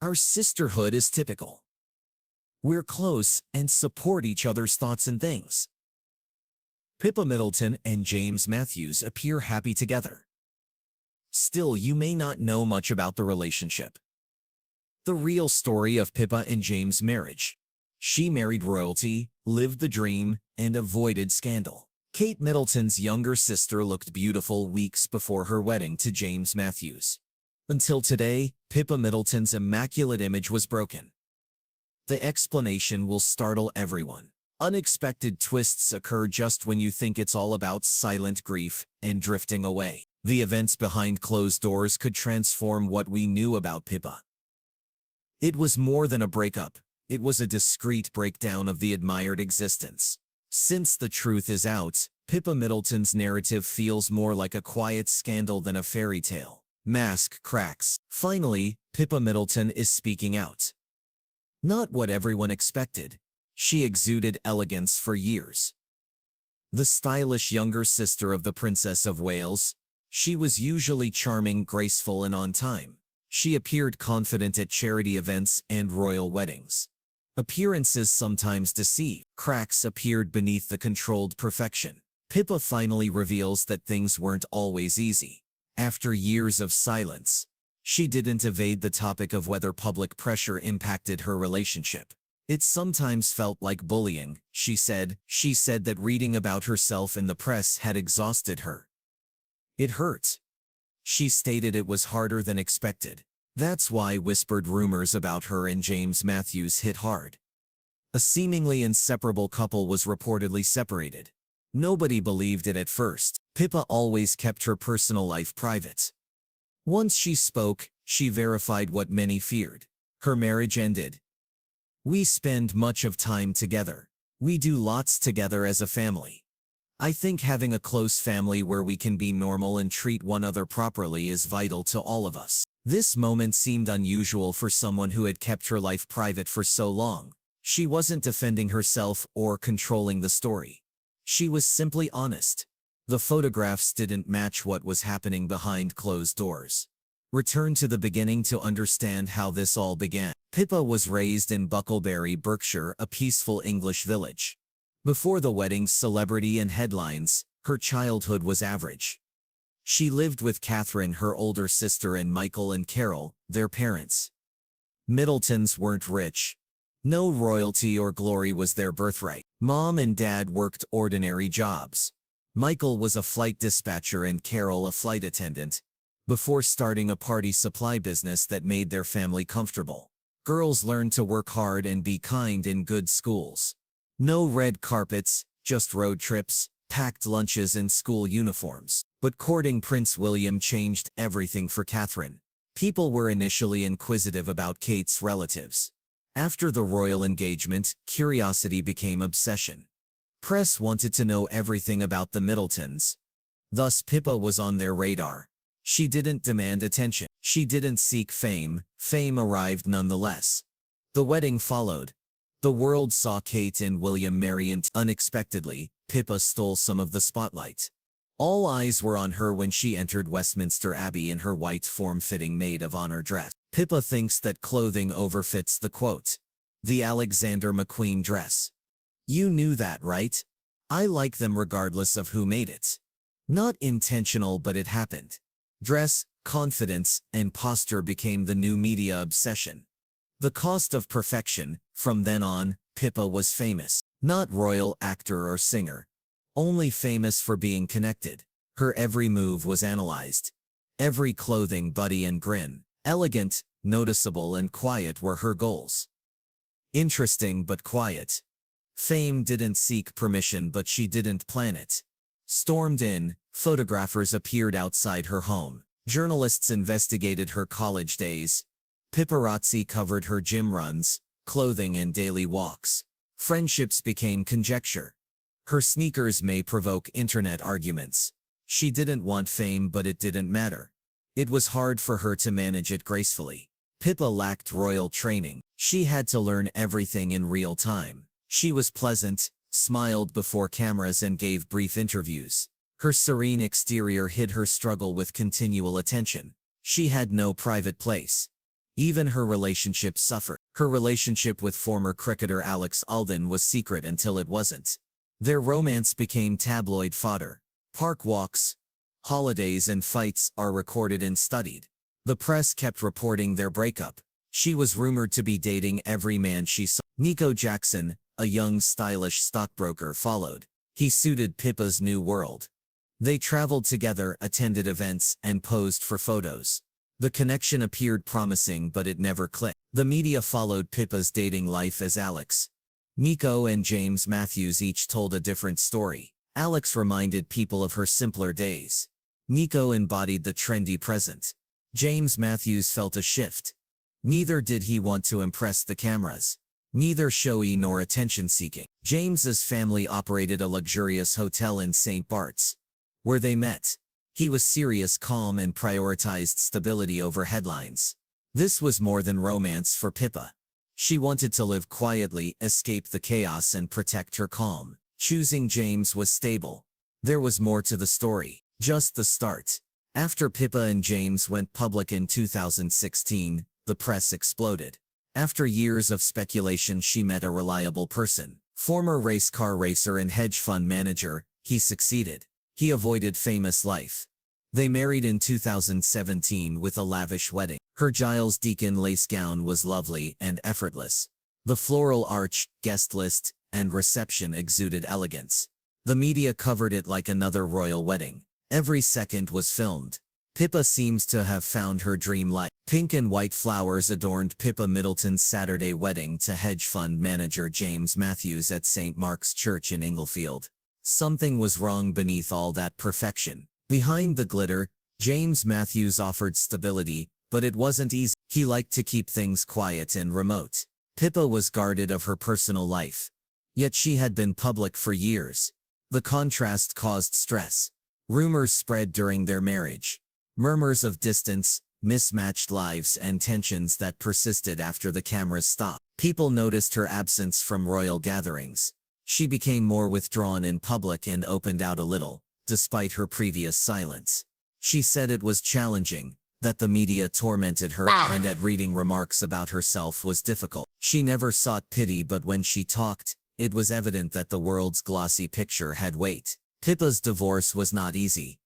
Our sisterhood is typical. We're close and support each other's thoughts and things. Pippa Middleton and James Matthews appear happy together. Still, you may not know much about the relationship. The real story of Pippa and James' marriage. She married royalty, lived the dream, and avoided scandal. Kate Middleton's younger sister looked beautiful weeks before her wedding to James Matthews. Until today, Pippa Middleton's immaculate image was broken. The explanation will startle everyone. Unexpected twists occur just when you think it's all about silent grief and drifting away. The events behind closed doors could transform what we knew about Pippa. It was more than a breakup. It was a discreet breakdown of the admired existence. Since the truth is out, Pippa Middleton's narrative feels more like a quiet scandal than a fairy tale. Mask cracks. Finally, Pippa Middleton is speaking out. Not what everyone expected. She exuded elegance for years. The stylish younger sister of the Princess of Wales, she was usually charming, graceful, and on time. She appeared confident at charity events and royal weddings. Appearances sometimes deceive. Cracks appeared beneath the controlled perfection. Pippa finally reveals that things weren't always easy. After years of silence, she didn't evade the topic of whether public pressure impacted her relationship. It sometimes felt like bullying, she said. She said that reading about herself in the press had exhausted her. It hurt. She stated it was harder than expected. That's why whispered rumors about her and James Matthews hit hard. A seemingly inseparable couple was reportedly separated. Nobody believed it at first. Pippa always kept her personal life private. Once she spoke, she verified what many feared. Her marriage ended. We spend much of time together. We do lots together as a family. I think having a close family where we can be normal and treat one another properly is vital to all of us. This moment seemed unusual for someone who had kept her life private for so long. She wasn't defending herself or controlling the story. She was simply honest. The photographs didn't match what was happening behind closed doors. Return to the beginning to understand how this all began. Pippa was raised in Bucklebury, Berkshire, a peaceful English village. Before the wedding's celebrity and headlines, her childhood was average. She lived with Catherine, her older sister, and Michael and Carol, their parents. Middletons weren't rich. No royalty or glory was their birthright. Mom and Dad worked ordinary jobs. Michael was a flight dispatcher and Carol a flight attendant, before starting a party supply business that made their family comfortable. Girls learned to work hard and be kind in good schools. No red carpets, just road trips, packed lunches, and school uniforms. But courting Prince William changed everything for Catherine. People were initially inquisitive about Kate's relatives. After the royal engagement, curiosity became obsession. Press wanted to know everything about the Middletons. Thus, Pippa was on their radar. She didn't demand attention. She didn't seek fame. Fame arrived nonetheless. The wedding followed. The world saw Kate and William marry, and unexpectedly, Pippa stole some of the spotlight. All eyes were on her when she entered Westminster Abbey in her white form-fitting maid of honor dress. Pippa thinks that clothing overfits the quote. The Alexander McQueen dress. You knew that, right? I like them regardless of who made it. Not intentional, but it happened. Dress, confidence, and posture became the new media obsession. The cost of perfection. From then on, Pippa was famous. Not royal, actor, or singer. Only famous for being connected. Her every move was analyzed. Every clothing, buddy, and grin. Elegant, noticeable, and quiet were her goals. Interesting but quiet. Fame didn't seek permission, but she didn't plan it. Stormed in, photographers appeared outside her home. Journalists investigated her college days. Paparazzi covered her gym runs, clothing, and daily walks. Friendships became conjecture. Her sneakers may provoke internet arguments. She didn't want fame, but it didn't matter. It was hard for her to manage it gracefully. Pippa lacked royal training. She had to learn everything in real time. She was pleasant, smiled before cameras, and gave brief interviews. Her serene exterior hid her struggle with continual attention. She had no private place. Even her relationship suffered. Her relationship with former cricketer Alex Alden was secret until it wasn't. Their romance became tabloid fodder. Park walks, holidays and fights are recorded and studied. The press kept reporting their breakup. She was rumored to be dating every man she saw. Nico Jackson, a young stylish stockbroker, followed. He suited Pippa's new world. They traveled together, attended events, and posed for photos. The connection appeared promising, but it never clicked. The media followed Pippa's dating life as Alex, Nico and James Matthews each told a different story. Alex reminded people of her simpler days. Nico embodied the trendy present. James Matthews felt a shift. Neither did he want to impress the cameras. Neither showy nor attention-seeking. James's family operated a luxurious hotel in St. Bart's, where they met. He was serious, calm, and prioritized stability over headlines. This was more than romance for Pippa. She wanted to live quietly, escape the chaos, and protect her calm. Choosing James was stable. There was more to the story. Just the start. After Pippa and James went public in 2016, the press exploded. After years of speculation, she met a reliable person. Former race car racer and hedge fund manager, he succeeded. He avoided famous life. They married in 2017 with a lavish wedding. Her Giles Deacon lace gown was lovely and effortless. The floral arch, guest list, and reception exuded elegance. The media covered it like another royal wedding. Every second was filmed. Pippa seems to have found her dream life. Pink and white flowers adorned Pippa Middleton's Saturday wedding to hedge fund manager James Matthews at St. Mark's Church in Inglefield. Something was wrong beneath all that perfection. Behind the glitter, James Matthews offered stability, but it wasn't easy. He liked to keep things quiet and remote. Pippa was guarded of her personal life. Yet she had been public for years. The contrast caused stress. Rumors spread during their marriage. Murmurs of distance, mismatched lives, and tensions that persisted after the cameras stopped. People noticed her absence from royal gatherings. She became more withdrawn in public and opened out a little, despite her previous silence. She said it was challenging, that the media tormented her, and that reading remarks about herself was difficult. She never sought pity, but when she talked, it was evident that the world's glossy picture had weight. Pippa's divorce was not easy.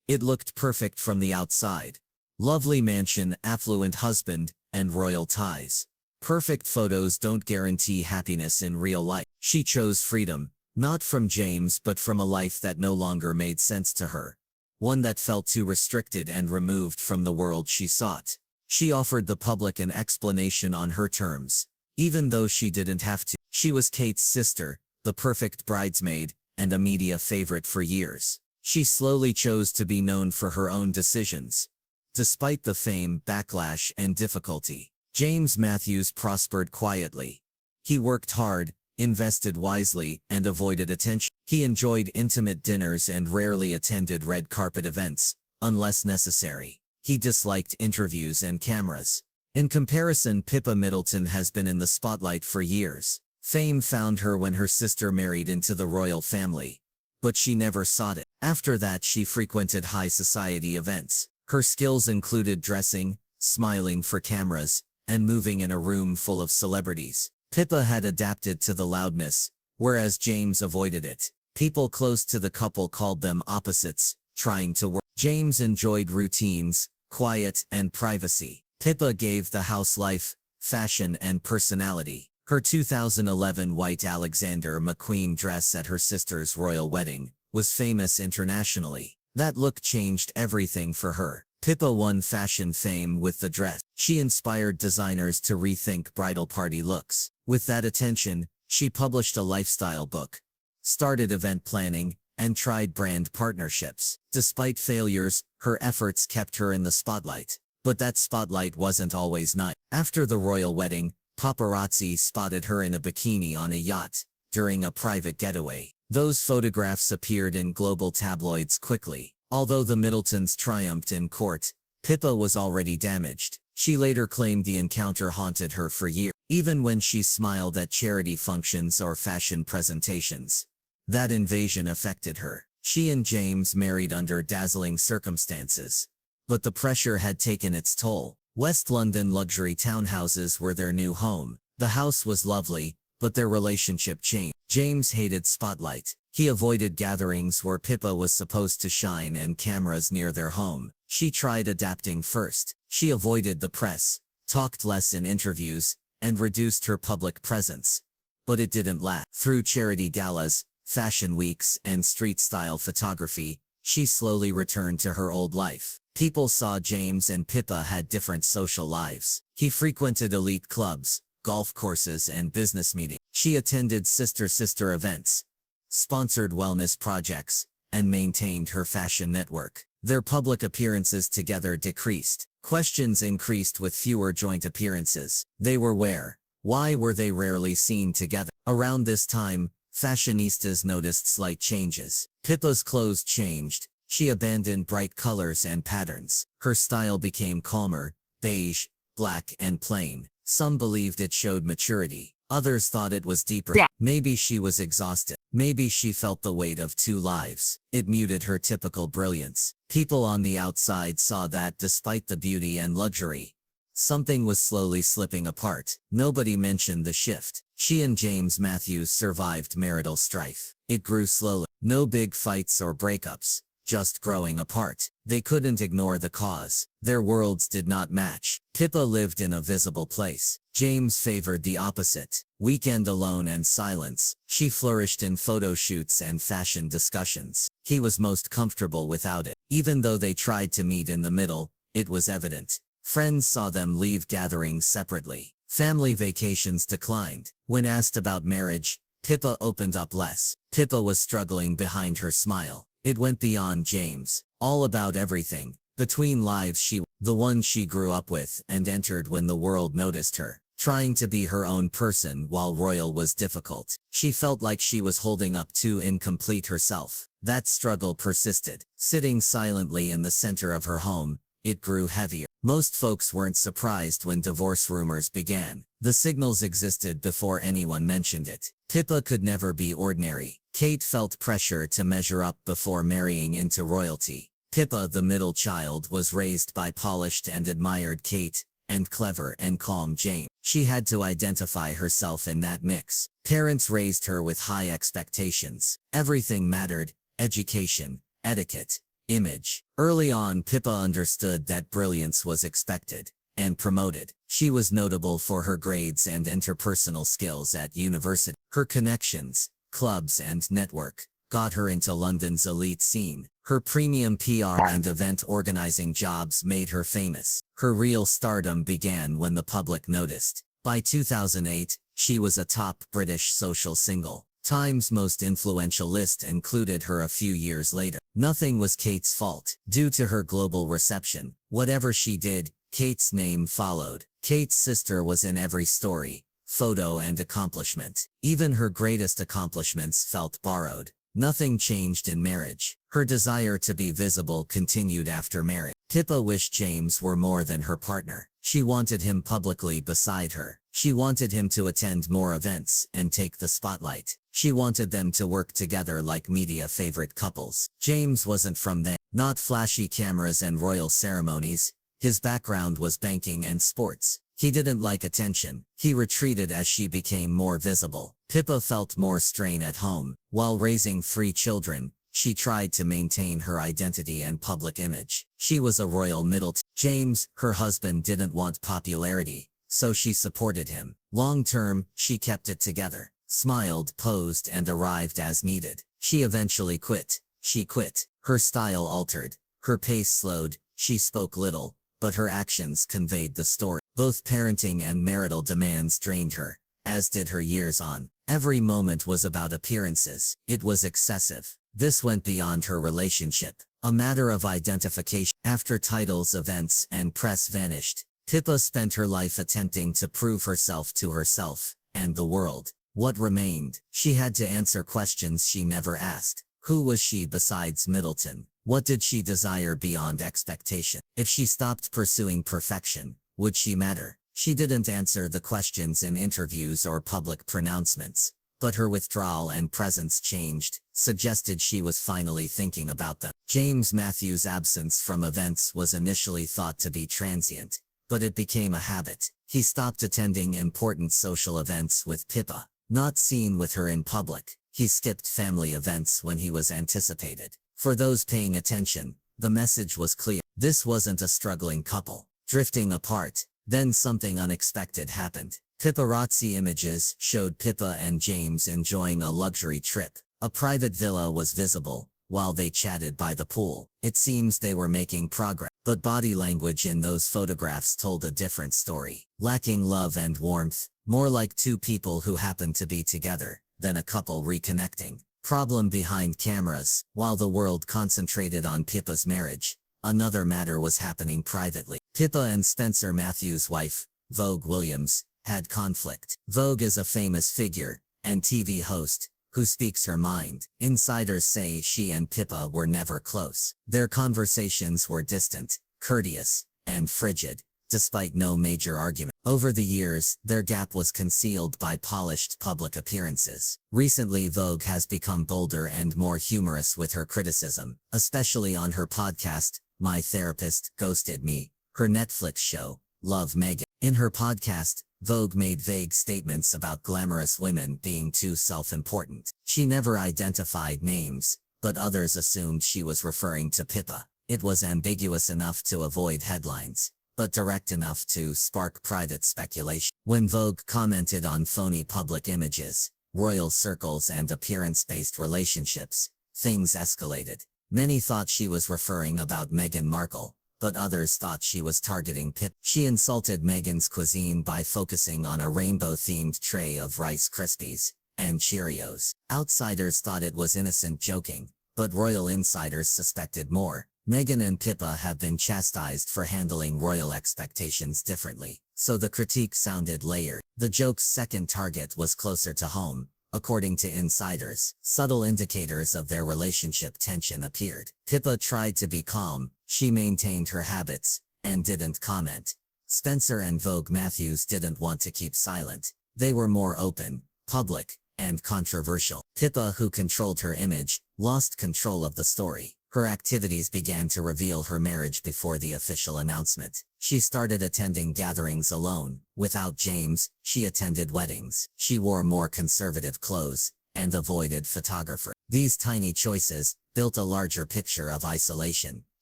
It looked perfect from the outside. Lovely mansion, affluent husband, and royal ties. Perfect photos don't guarantee happiness in real life. She chose freedom, not from James but from a life that no longer made sense to her. One that felt too restricted and removed from the world she sought. She offered the public an explanation on her terms, even though she didn't have to. She was Kate's sister, the perfect bridesmaid, and a media favorite for years. She slowly chose to be known for her own decisions. Despite the fame, backlash, and difficulty, James Matthews prospered quietly. He worked hard, invested wisely, and avoided attention. He enjoyed intimate dinners and rarely attended red carpet events, unless necessary. He disliked interviews and cameras. In comparison, Pippa Middleton has been in the spotlight for years. Fame found her when her sister married into the royal family, but she never sought it. After that, she frequented high society events. Her skills included dressing, smiling for cameras, and moving in a room full of celebrities. Pippa had adapted to the loudness, whereas James avoided it. People close to the couple called them opposites, trying to work. James enjoyed routines, quiet, and privacy. Pippa gave the house life, fashion, and personality. Her 2011 white Alexander McQueen dress at her sister's royal wedding was famous internationally. That look changed everything for her. Pippa won fashion fame with the dress. She inspired designers to rethink bridal party looks. With that attention, she published a lifestyle book, started event planning, and tried brand partnerships. Despite failures, her efforts kept her in the spotlight. But that spotlight wasn't always nice. After the royal wedding, paparazzi spotted her in a bikini on a yacht during a private getaway. Those photographs appeared in global tabloids quickly. Although the Middletons triumphed in court, Pippa was already damaged. She later claimed the encounter haunted her for years, even when she smiled at charity functions or fashion presentations. That invasion affected her. She and James married under dazzling circumstances, but the pressure had taken its toll. West London luxury townhouses were their new home. The house was lovely, but their relationship changed. James hated spotlight. He avoided gatherings where Pippa was supposed to shine and cameras near their home. She tried adapting first. She avoided the press, talked less in interviews, and reduced her public presence. But it didn't last. Through charity galas, fashion weeks, and street-style photography, she slowly returned to her old life. People saw James and Pippa had different social lives. He frequented elite clubs, golf courses, and business meetings. She attended sister events, sponsored wellness projects, and maintained her fashion network. Their public appearances together decreased. Questions increased with fewer joint appearances. They were where? Why were they rarely seen together? Around this time, fashionistas noticed slight changes. Pippa's clothes changed. She abandoned bright colors and patterns. Her style became calmer, beige, black, and plain. Some believed it showed maturity. Others thought it was deeper. Maybe she was exhausted. Maybe she felt the weight of two lives. It muted her typical brilliance. People on the outside saw that despite the beauty and luxury, something was slowly slipping apart. Nobody mentioned the shift. She and James Matthews survived marital strife. It grew slowly. No big fights or breakups, just growing apart. They couldn't ignore the cause. Their worlds did not match. Pippa lived in a visible place. James favored the opposite. Weekend alone and silence. She flourished in photo shoots and fashion discussions. He was most comfortable without it. Even though they tried to meet in the middle, it was evident. Friends saw them leave gatherings separately. Family vacations declined. When asked about marriage, Pippa opened up less. Pippa was struggling behind her smile. It went beyond James. All about everything. Between lives, the one she grew up with and entered when the world noticed her. Trying to be her own person while royal was difficult. She felt like she was holding up too incomplete herself. That struggle persisted. Sitting silently in the center of her home, it grew heavier. Most folks weren't surprised when divorce rumors began. The signals existed before anyone mentioned it. Pippa could never be ordinary. Kate felt pressure to measure up before marrying into royalty. Pippa, the middle child, was raised by polished and admired Kate, and clever and calm James. She had to identify herself in that mix. Parents raised her with high expectations. Everything mattered: education, etiquette, image. Early on, Pippa understood that brilliance was expected and promoted. She was notable for her grades and interpersonal skills at university. Her connections, clubs, and network got her into London's elite scene. Her premium PR and event organizing jobs made her famous. Her real stardom began when the public noticed. By 2008, she was a top British social single. Time's most influential list included her a few years later. Nothing was Kate's fault. Due to her global reception, whatever she did, Kate's name followed. Kate's sister was in every story, photo, and accomplishment. Even her greatest accomplishments felt borrowed. Nothing changed in marriage. Her desire to be visible continued after marriage. Pippa wished James were more than her partner. She wanted him publicly beside her. She wanted him to attend more events and take the spotlight. She wanted them to work together like media favorite couples. James wasn't from there. Not flashy cameras and royal ceremonies. His background was banking and sports. He didn't like attention. He retreated as she became more visible. Pippa felt more strain at home. While raising 3 children, she tried to maintain her identity and public image. She was a royal Middleton. James, her husband, didn't want popularity, so she supported him. Long term, she kept it together, smiled, posed, and arrived as needed. She eventually quit. She quit. Her style altered. Her pace slowed. She spoke little, but her actions conveyed the story. Both parenting and marital demands drained her, as did her years on. Every moment was about appearances. It was excessive. This went beyond her relationship, a matter of identification. After titles, events, and press vanished, Pippa spent her life attempting to prove herself to herself and the world. What remained? She had to answer questions she never asked. Who was she besides Middleton? What did she desire beyond expectation? If she stopped pursuing perfection, would she matter? She didn't answer the questions in interviews or public pronouncements, but her withdrawal and presence changed, suggested she was finally thinking about them. James Matthews' absence from events was initially thought to be transient, but it became a habit. He stopped attending important social events with Pippa, not seen with her in public. He skipped family events when he was anticipated. For those paying attention, the message was clear. This wasn't a struggling couple, drifting apart. Then something unexpected happened. Paparazzi images showed Pippa and James enjoying a luxury trip. A private villa was visible, while they chatted by the pool. It seems they were making progress, but body language in those photographs told a different story. Lacking love and warmth, more like two people who happened to be together, than a couple reconnecting. Problem behind cameras. While the world concentrated on Pippa's marriage, another matter was happening privately. Pippa and Spencer Matthews' wife, Vogue Williams, had conflict. Vogue is a famous figure and TV host who speaks her mind. Insiders say she and Pippa were never close. Their conversations were distant, courteous, and frigid, despite no major argument. Over the years, their gap was concealed by polished public appearances. Recently, Vogue has become bolder and more humorous with her criticism, especially on her podcast, My Therapist Ghosted Me, her Netflix show, Love Meghan. In her podcast, Vogue made vague statements about glamorous women being too self-important. She never identified names, but others assumed she was referring to Pippa. It was ambiguous enough to avoid headlines, but direct enough to spark private speculation. When Vogue commented on phony public images, royal circles and appearance-based relationships, things escalated. Many thought she was referring about Meghan Markle, but others thought she was targeting Pippa. She insulted Meghan's cuisine by focusing on a rainbow-themed tray of Rice Krispies and Cheerios. Outsiders thought it was innocent joking, but royal insiders suspected more. Meghan and Pippa have been chastised for handling royal expectations differently, so the critique sounded layered. The joke's second target was closer to home. According to insiders, subtle indicators of their relationship tension appeared. Pippa tried to be calm, she maintained her habits, and didn't comment. Spencer and Vogue Matthews didn't want to keep silent. They were more open, public, and controversial. Pippa, who controlled her image, lost control of the story. Her activities began to reveal her marriage before the official announcement. She started attending gatherings alone. Without James, she attended weddings. She wore more conservative clothes and avoided photographers. These tiny choices built a larger picture of isolation,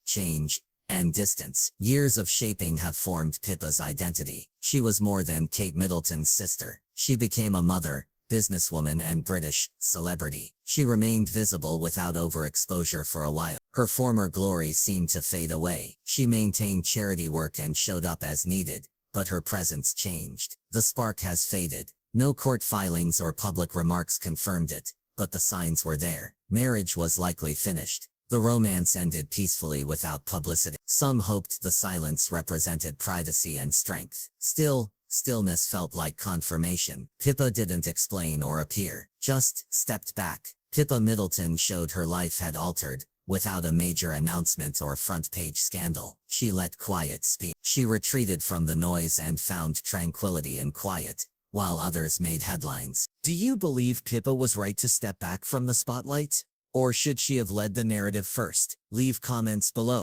change, and distance. Years of shaping have formed Pippa's identity. She was more than Kate Middleton's sister. She became a mother, businesswoman and British celebrity. She remained visible without overexposure for a while. Her former glory seemed to fade away. She maintained charity work and showed up as needed, but her presence changed. The spark has faded. No court filings or public remarks confirmed it, but the signs were there. Marriage was likely finished. The romance ended peacefully without publicity. Some hoped the silence represented privacy and strength. Still, stillness felt like confirmation. Pippa didn't explain or appear, just stepped back. Pippa Middleton showed her life had altered, without a major announcement or front-page scandal. She let quiet speak. She retreated from the noise and found tranquility in quiet, while others made headlines. Do you believe Pippa was right to step back from the spotlight? Or should she have led the narrative first? Leave comments below.